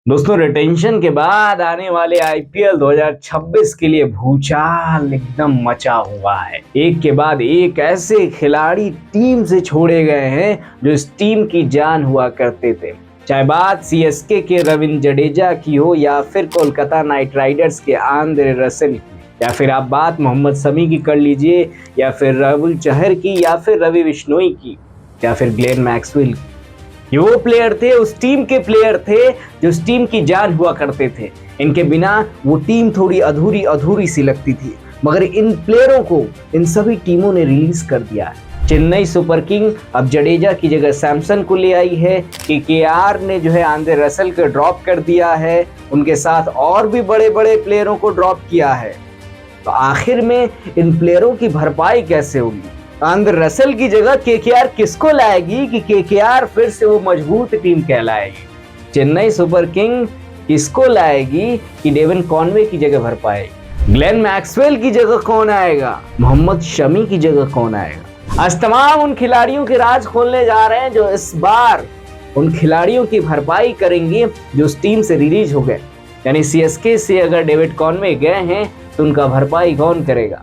दोस्तों, रिटेंशन के बाद आने वाले आईपीएल 2026 के लिए भूचाल एकदम मचा हुआ है। एक के बाद एक ऐसे खिलाड़ी टीम से छोड़े गए हैं जो इस टीम की जान हुआ करते थे। चाहे बात सीएसके के रविंद्र जडेजा की हो या फिर कोलकाता नाइट राइडर्स के आंद्रे रसेल की, या फिर आप बात मोहम्मद शमी की कर लीजिए, या फिर राहुल चहर की, या फिर रवि बिश्नोई की, या फिर ग्लेन मैक्सवेल की। ये वो प्लेयर थे, उस टीम के प्लेयर थे जो उस टीम की जान हुआ करते थे। इनके बिना वो टीम थोड़ी अधूरी अधूरी सी लगती थी, मगर इन प्लेयरों को इन सभी टीमों ने रिलीज कर दिया है। चेन्नई सुपर किंग अब जडेजा की जगह सैमसन को ले आई है। केकेआर ने जो है आंद्रे रसेल को ड्रॉप कर दिया है, उनके साथ और भी बड़े बड़े प्लेयरों को ड्रॉप किया है। तो आखिर में इन प्लेयरों की भरपाई कैसे होगी? आंद्रे रसेल की जगह केकेआर किसको लाएगी कि केकेआर फिर से वो मजबूत टीम कहलाएगी? चेन्नई सुपर किंग किसको लाएगी कि डेविन कॉनवे की जगह भर पाएगी? ग्लेन मैक्सवेल की जगह कौन आएगा? मोहम्मद शमी की जगह कौन आएगा? आज तमाम उन खिलाड़ियों के राज खोलने जा रहे हैं जो इस बार उन खिलाड़ियों की भरपाई करेंगे जो उस टीम से रिलीज हो गए। यानी सीएसके से अगर डेविड कॉनवे गए हैं तो उनका भरपाई कौन करेगा?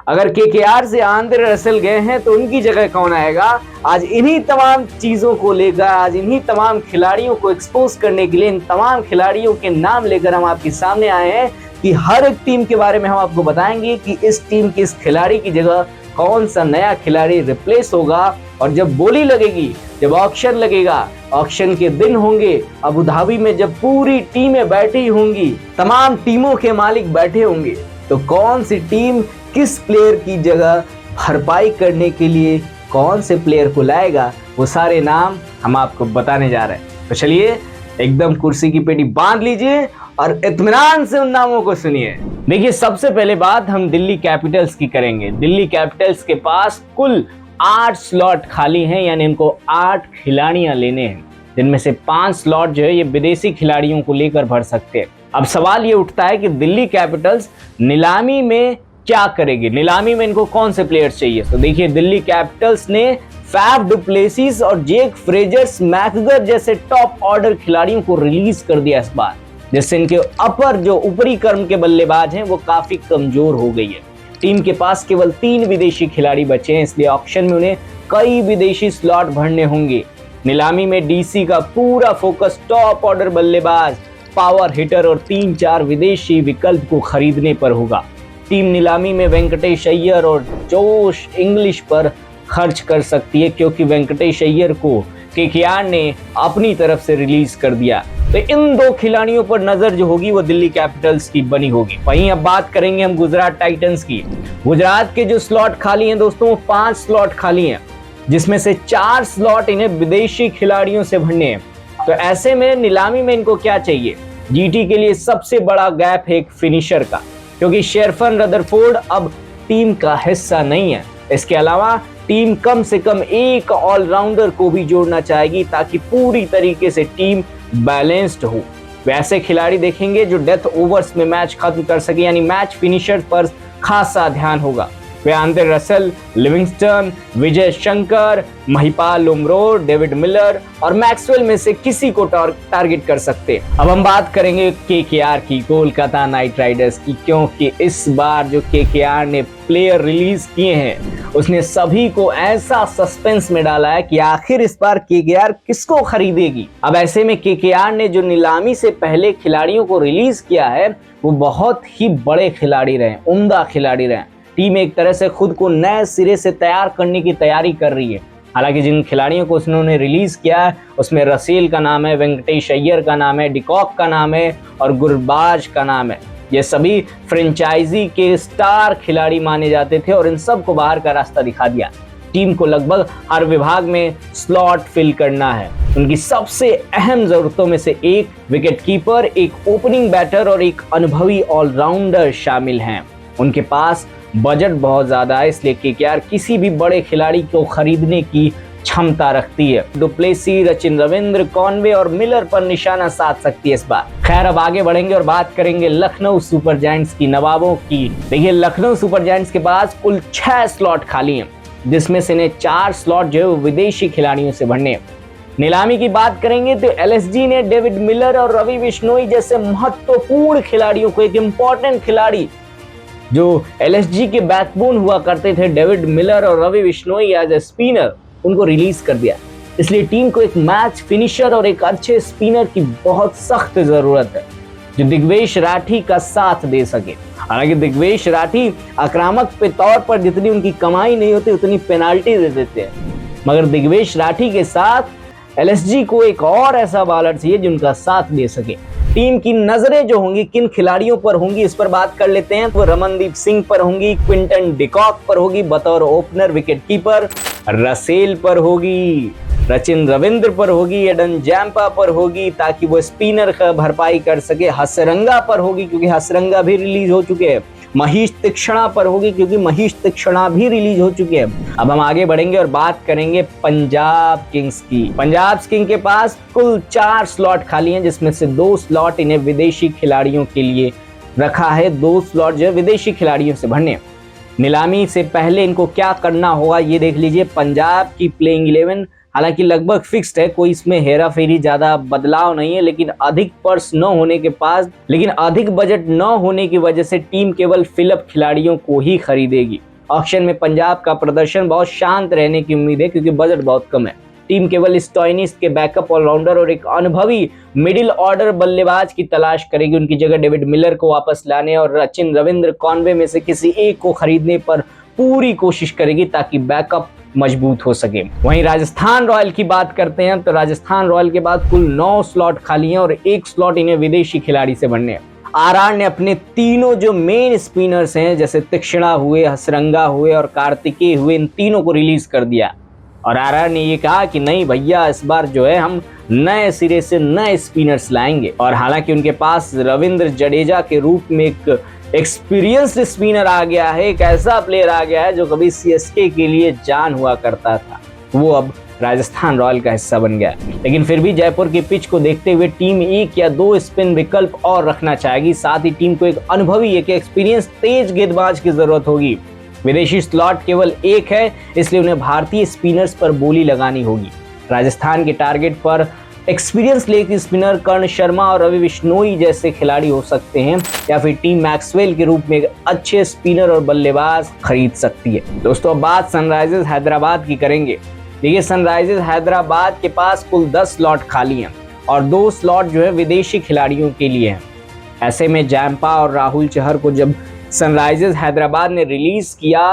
अगर केकेआर से आंद्रे रसेल गए हैं तो उनकी जगह कौन आएगा? आज इन्हीं तमाम चीजों को लेकर, आज इन्हीं तमाम खिलाड़ियों को एक्सपोज करने के लिए इन तमाम खिलाड़ियों के नाम लेकर हम आपके सामने आए हैं कि हर एक टीम के बारे में हम आपको बताएंगे कि इस टीम के इस खिलाड़ी की जगह कौन सा नया खिलाड़ी रिप्लेस होगा। और जब बोली लगेगी, जब ऑक्शन लगेगा, ऑक्शन के दिन होंगे अबू धाबी में, जब पूरी टीमें बैठी होंगी, तमाम टीमों के मालिक बैठे होंगे, तो कौन सी टीम किस प्लेयर की जगह भरपाई करने के लिए कौन से प्लेयर को लाएगा, वो सारे नाम हम आपको बताने जा रहे हैं। तो चलिए एकदम कुर्सी की पेटी बांध लीजिए और इत्मीनान से उन नामों को सुनिए। देखिए, सबसे पहले बात हम दिल्ली कैपिटल्स की करेंगे। दिल्ली कैपिटल्स के पास कुल 8 स्लॉट खाली हैं, यानी इनको 8 खिलाड़ियां लेने हैं, जिनमें से 5 स्लॉट जो है ये विदेशी खिलाड़ियों को लेकर भर सकते हैं। अब सवाल ये उठता है कि दिल्ली कैपिटल्स नीलामी में क्या करेगी, नीलामी में इनको कौन से प्लेयर्स चाहिए? तो देखिए, दिल्ली कैपिटल्स ने फैफ डु प्लेसिस और जेक फ्रेजर्स मैकगर जैसे टॉप ऑर्डर खिलाड़ियों को रिलीज कर दिया इस बार, जिससे इनके अपर जो ऊपरी क्रम के बल्लेबाज हैं वो काफी कमजोर हो गई है। टीम के पास केवल 3 विदेशी खिलाड़ी बचे हैं, इसलिए ऑक्शन में उन्हें कई विदेशी स्लॉट भरने होंगे। नीलामी में डीसी का पूरा फोकस टॉप ऑर्डर बल्लेबाज, पावर हिटर और 3-4 विदेशी विकल्प को खरीदने पर होगा। टीम नीलामी में वेंकटेश अय्यर और जोश इंग्लिश पर खर्च कर सकती है, क्योंकि वेंकटेश अय्यर को केकेआर ने अपनी तरफ से रिलीज कर दिया। तो इन 2 खिलाड़ियों पर नजर जो होगी वो दिल्ली कैपिटल्स की बनी होगी। वहीं अब बात करेंगे हम गुजरात टाइटंस की। गुजरात के जो स्लॉट खाली हैं दोस्तों, वो 5 स्लॉट खाली हैं, जिसमें से 4 स्लॉट इन्हें विदेशी खिलाड़ियों से भरने हैं। तो ऐसे में नीलामी में इनको क्या चाहिए? जीटी के लिए सबसे बड़ा गैप है एक फिनिशर का, क्योंकि शेरफन रदरफोर्ड अब टीम का हिस्सा नहीं है। इसके अलावा टीम कम से कम एक ऑलराउंडर को भी जोड़ना चाहेगी ताकि पूरी तरीके से टीम बैलेंस्ड हो। वैसे खिलाड़ी देखेंगे जो डेथ ओवर्स में मैच खत्म कर सके, यानी मैच फिनिशर पर खासा ध्यान होगा। वे Andre Russell, Livingstone, Vijay Shankar, Mahipal उमरो, David Miller और मैक्सवेल में से किसी को टारगेट कर सकते हैं। अब हम बात करेंगे केकेआर की, कोलकाता नाइट राइडर्स की, क्योंकि इस बार जो केकेआर ने प्लेयर रिलीज किए हैं उसने सभी को ऐसा सस्पेंस में डाला है कि आखिर इस बार केकेआर किसको खरीदेगी। अब ऐसे में केकेआर ने जो नीलामी से पहले खिलाड़ियों को रिलीज किया है वो बहुत ही बड़े खिलाड़ी रहे, उम्दा खिलाड़ी रहे। टीम एक तरह से खुद को नए सिरे से तैयार करने की तैयारी कर रही है। हालांकि जिन खिलाड़ियों को उन्होंने रिलीज किया है उसमें रसेल का नाम है, वेंकटेश अय्यर का नाम है, डिकॉक का नाम है और गुरबाज का नाम है। ये सभी फ्रेंचाइजी के स्टार खिलाड़ी माने जाते थे और इन सब को बाहर का रास्ता दिखा दिया। टीम को लगभग हर विभाग में स्लॉट फिल करना है। उनकी सबसे अहम जरूरतों में से एक विकेटकीपर, एक ओपनिंग बैटर और एक अनुभवी ऑलराउंडर शामिल हैं। उनके पास बजट बहुत ज्यादा है, इसलिए केकेआर किसी भी बड़े खिलाड़ी को खरीदने की क्षमता रखती है। डुप्लेसी, सचिन रविंद्र, कॉनवे और मिलर पर निशाना साध सकती है इस बार। खैर, अब आगे बढ़ेंगे और बात करेंगे लखनऊ सुपर जायंट्स की, नवाबों की। देखिए, लखनऊ सुपर जायंट्स के पास कुल 6 स्लॉट खाली हैं, जिसमें से इन्हें 4 स्लॉट जो है विदेशी खिलाड़ियों से भरने हैं। नीलामी की बात करेंगे तो एलएसजी ने डेविड मिलर और रवि बिश्नोई जैसे महत्वपूर्ण खिलाड़ियों को, एक इंपॉर्टेंट खिलाड़ी जो एलएसजी के बैकबोन हुआ करते थे, डेविड मिलर और Ravi Bishnoi as a spinner, उनको रिलीज कर दिया। इसलिए टीम को एक मैच फिनिशर और एक अच्छे स्पिनर की बहुत सख्त जरूरत है जो दिग्वेश राठी का साथ दे सके। हालांकि दिग्वेश राठी आक्रामक पे तौर पर जितनी उनकी कमाई नहीं होती उतनी पेनाल्टी दे देते हैं, मगर दिग्वेश राठी के साथ एलएसजी को एक और ऐसा बॉलर चाहिए जिनका साथ दे सके। टीम की नजरें जो होंगी किन खिलाड़ियों पर होंगी इस पर बात कर लेते हैं। तो रमनदीप सिंह पर होंगी, क्विंटन डिकॉक पर होगी बतौर ओपनर विकेट कीपर, रसेल पर होगी, सचिन रविंद्र पर होगी, एडन जैम्पा पर होगी ताकि वो स्पिनर का भरपाई कर सके, हसरंगा पर होगी क्योंकि हसरंगा भी रिलीज हो चुके हैं, महेश तीक्ष्णा पर होगी क्योंकि महेश तीक्ष्णा भी रिलीज हो चुके हैं। अब हम आगे बढ़ेंगे और बात करेंगे पंजाब किंग्स की। पंजाब किंग्स के पास कुल 4 स्लॉट खाली हैं जिसमें से 2 स्लॉट इन्हें विदेशी खिलाड़ियों के लिए रखा है, 2 स्लॉट जो है विदेशी खिलाड़ियों से भरने। नीलामी से पहले इनको क्या करना होगा ये देख लीजिए। पंजाब की प्लेइंग 11 हालांकि लगभग फिक्स्ड है, कोई इसमें हेरा फेरी ज्यादा बदलाव नहीं है, लेकिन अधिक बजट न होने की वजह से टीम केवल फिलअप खिलाड़ियों को ही खरीदेगी। ऑक्शन में पंजाब का प्रदर्शन बहुत शांत रहने की उम्मीद है क्योंकि बजट बहुत कम है। टीम केवल स्टोइनिस के बैकअप ऑलराउंडर और एक अनुभवी मिडिल ऑर्डर बल्लेबाज की तलाश करेगी। उनकी जगह डेविड मिलर को वापस लाने और सचिन रविंद्र कॉनवे में से किसी एक को खरीदने पर पूरी कोशिश करेगी ताकि बैकअप मजबूत हो सके। वहीं राजस्थान रॉयल की बात करते हैं तो राजस्थान रॉयल के बाद कुल 9 स्लॉट खाली हैं और 1 स्लॉट इन्हें विदेशी खिलाड़ी से भरने हैं। आरआर ने अपने तीनों जो मेन स्पिनर्स हैं जैसे तीक्ष्णा हुए, हसरंगा हुए और कार्तिकेय हुए, इन तीनों को रिलीज कर दिया और आरआर ने ये कहा कि नहीं भैया इस बार जो है हम नए सिरे से नए स्पिनर्स लाएंगे। और हालांकि उनके पास रविंद्र जडेजा के रूप में एक एक्सपीरियंस्ड स्पिनर आ गया है, एक ऐसा प्लेयर आ गया है जो कभी सीएसके के लिए जान हुआ करता था, वो अब राजस्थान रॉयल का हिस्सा बन गया। लेकिन फिर भी जयपुर की पिच को देखते हुए टीम 1 या 2 स्पिन विकल्प और रखना चाहेगी। साथ ही टीम को एक अनुभवी, एक एक्सपीरियंस तेज गेंदबाज की जरूरत होगी। विदेशी स्लॉट केवल 1 है, इसलिए उन्हें भारतीय स्पिनर्स पर बोली लगानी होगी। राजस्थान के टारगेट पर एक्सपीरियंस लेग स्पिनर कर्ण शर्मा और रवि बिश्नोई जैसे खिलाड़ी हो सकते हैं या फिर टीम मैक्सवेल के रूप में एक अच्छे स्पिनर और बल्लेबाज खरीद सकती है। दोस्तों अब बात सनराइजर्स हैदराबाद की करेंगे। देखिए सनराइजर्स हैदराबाद के पास कुल 10 स्लॉट खाली हैं और 2 स्लॉट जो है विदेशी खिलाड़ियों के लिए हैं। ऐसे में जैम्पा और राहुल चहर को जब सनराइजर्स हैदराबाद ने रिलीज किया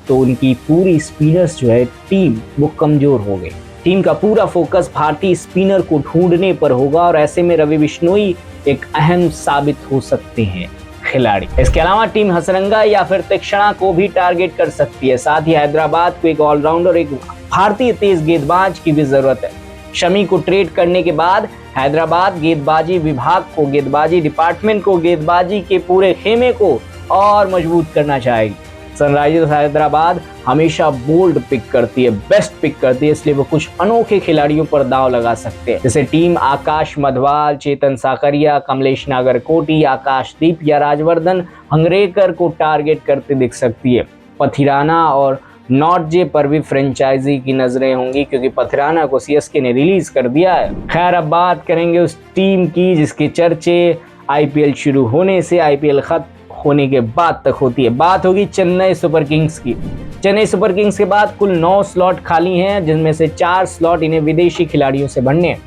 तो उनकी पूरी स्पिनर्स जो है टीम वो कमजोर हो गई। टीम का पूरा फोकस भारतीय स्पिनर को ढूंढने पर होगा और ऐसे में रवि बिश्नोई एक अहम साबित हो सकते हैं खिलाड़ी। इसके अलावा टीम हसरंगा या फिर तीक्ष्णा को भी टारगेट कर सकती है। साथ ही हैदराबाद को एक ऑलराउंडर, एक भारतीय तेज गेंदबाज की भी जरूरत है। शमी को ट्रेड करने के बाद हैदराबाद गेंदबाजी विभाग को, गेंदबाजी डिपार्टमेंट को, गेंदबाजी के पूरे खेमे को और मजबूत करना चाहेगी। सनराइजर्स हैदराबाद हमेशा बोल्ड पिक करती है, बेस्ट पिक करती है, इसलिए वो कुछ अनोखे खिलाड़ियों पर दाव लगा सकते हैं। जैसे टीम आकाश मधवाल, चेतन साकरिया, कमलेश नागरकोटी, आकाशदीप या राजवर्धन हंगरेकर को टारगेट करते दिख सकती है। पथिराना और नॉटजे पर भी फ्रेंचाइजी की नजरें होंगी क्योंकि पथिराना को सीएसके ने रिलीज कर दिया है। खैर अब बात करेंगे उस टीम की जिसके चर्चे आईपीएल शुरू होने से आईपीएल खत्म होने के बाद तक होती है। बात होगी चेन्नई सुपर किंग्स की। चेन्नई सुपर किंग्स के बाद कुल 9 स्लॉट खाली हैं जिनमें से 4 स्लॉट इन्हें विदेशी खिलाड़ियों से भरने हैं।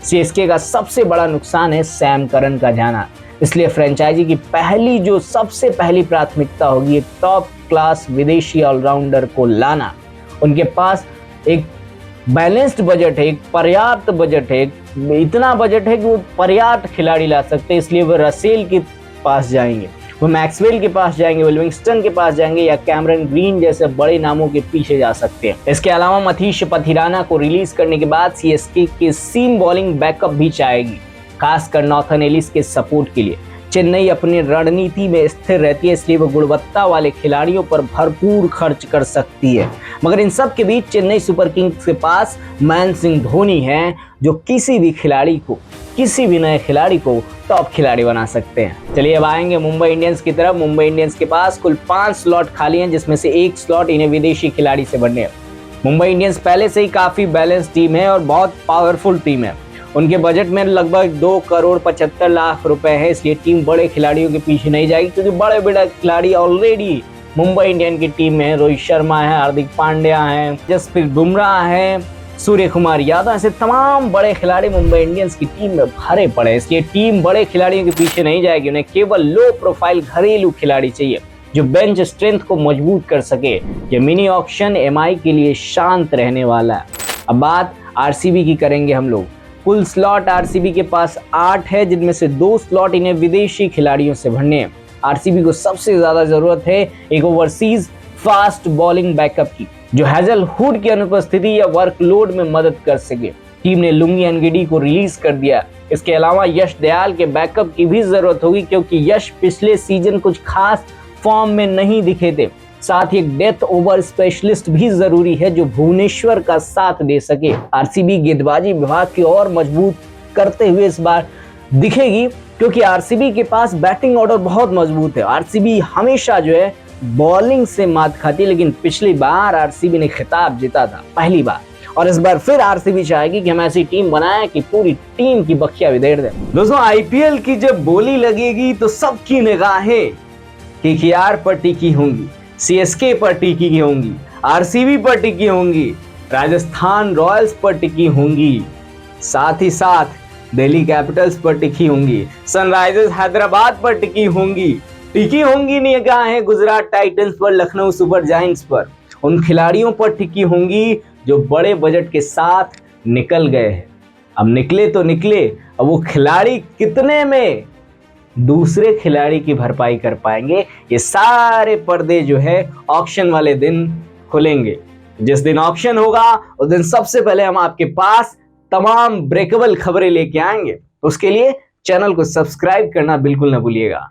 सीएसके का सबसे बड़ा नुकसान है सैम करन का जाना, इसलिए फ्रेंचाइजी की सबसे पहली प्राथमिकता होगी एक टॉप क्लास विदेशी ऑलराउंडर को लाना। उनके पास एक बैलेंस्ड बजट है, एक पर्याप्त बजट है, इतना बजट है कि वो पर्याप्त खिलाड़ी ला सकते हैं, इसलिए वो रसेल के पास जाएंगे, वो मैक्सवेल के पास जाएंगे, वो लिविंगस्टन के पास जाएंगे या कैमरन ग्रीन जैसे बड़े नामों के पीछे जा सकते हैं। इसके अलावा मथीश पथिराना को रिलीज करने के बाद सीएसके के सीम बॉलिंग बैकअप भी चाहेगी, खासकर नॉर्थन एलिस के सपोर्ट के लिए। चेन्नई अपनी रणनीति में स्थिर रहती है, इसलिए वो गुणवत्ता वाले खिलाड़ियों पर भरपूर खर्च कर सकती है। मगर इन सब के बीच चेन्नई सुपर किंग्स के पास महेंद्र सिंह धोनी हैं जो किसी भी नए खिलाड़ी को टॉप खिलाड़ी बना सकते हैं। चलिए अब आएंगे मुंबई इंडियंस की तरफ। मुंबई इंडियंस के पास कुल 5 स्लॉट खाली हैं जिसमें से 1 स्लॉट इन्हें विदेशी खिलाड़ी से भरने हैं। मुंबई इंडियंस पहले से ही काफी बैलेंस टीम है और बहुत पावरफुल टीम है। उनके बजट में लगभग 2,75,00,000 रुपए है, इसलिए टीम बड़े खिलाड़ियों के पीछे नहीं जाएगी, क्योंकि बड़े बड़े खिलाड़ी ऑलरेडी मुंबई इंडियन की टीम में है। रोहित शर्मा है, हार्दिक पांड्या है, जसप्रीत बुमराह है, सूर्य कुमार यादव, ऐसे तमाम बड़े खिलाड़ी मुंबई इंडियंस की टीम में भरे पड़े हैं। इसलिए टीम बड़े खिलाड़ियों के पीछे नहीं जाएगी। उन्हें केवल लो प्रोफाइल घरेलू खिलाड़ी चाहिए जो बेंच स्ट्रेंथ को मजबूत कर सके। ये मिनी ऑक्शन एमआई के लिए शांत रहने वाला है। अब बात आरसीबी की करेंगे हम लोग। कुल स्लॉट आरसीबी के पास 8 है, जिनमें से 2 स्लॉट इन्हें विदेशी खिलाड़ियों से भरने हैं। आरसीबी को सबसे ज्यादा जरूरत है एक ओवरसीज फास्ट बॉलिंग बैकअप की, जो हैजलवुड की अनुपस्थिति या वर्कलोड में मदद कर सके। टीम ने लुंगी एनगिडी को रिलीज कर दिया। इसके अलावा यश दयाल के बैकअप की भी जरूरत होगी, क्योंकि यश पिछले सीजन कुछ खास फॉर्म में नहीं दिखे थे। साथ ही एक डेथ ओवर स्पेशलिस्ट भी जरूरी है जो भुवनेश्वर का साथ दे सके। आरसीबी गेंदबाजी विभाग की और मजबूत करते हुए इस बार दिखेगी, क्योंकि आरसीबी के पास बैटिंग ऑर्डर बहुत मजबूत है। आरसीबी हमेशा जो है बॉलिंग से मात खाती, लेकिन पिछली बार आरसीबी ने खिताब जीता था, पहली बार। और इस बार फिर आरसीबी चाहेगी कि हम ऐसी टीम बनाएं कि पूरी टीम की बखिया बिखेर दें। दोस्तों, आईपीएल की जब बोली लगेगी तो सबकी निगाहें केकेआर पर टिकी होंगी, सीएसके पर टिकी होंगी, आरसीबी पर टिकी होंगी, राजस्थान रॉयल्स पर टिकी होंगी, साथ ही साथ दिल्ली कैपिटल्स पर टिकी होंगी, सनराइजर्स हैदराबाद पर टिकी होंगी निगाहें गुजरात टाइटंस पर, लखनऊ सुपर जायंट्स पर। उन खिलाड़ियों पर टिकी होंगी जो बड़े बजट के साथ निकल गए हैं। अब निकले तो निकले, अब वो खिलाड़ी कितने में दूसरे खिलाड़ी की भरपाई कर पाएंगे, ये सारे पर्दे जो है ऑक्शन वाले दिन खुलेंगे। जिस दिन ऑक्शन होगा उस दिन सबसे पहले हम आपके पास तमाम ब्रेकेबल खबरें लेके आएंगे। उसके लिए चैनल को सब्सक्राइब करना बिल्कुल ना भूलिएगा।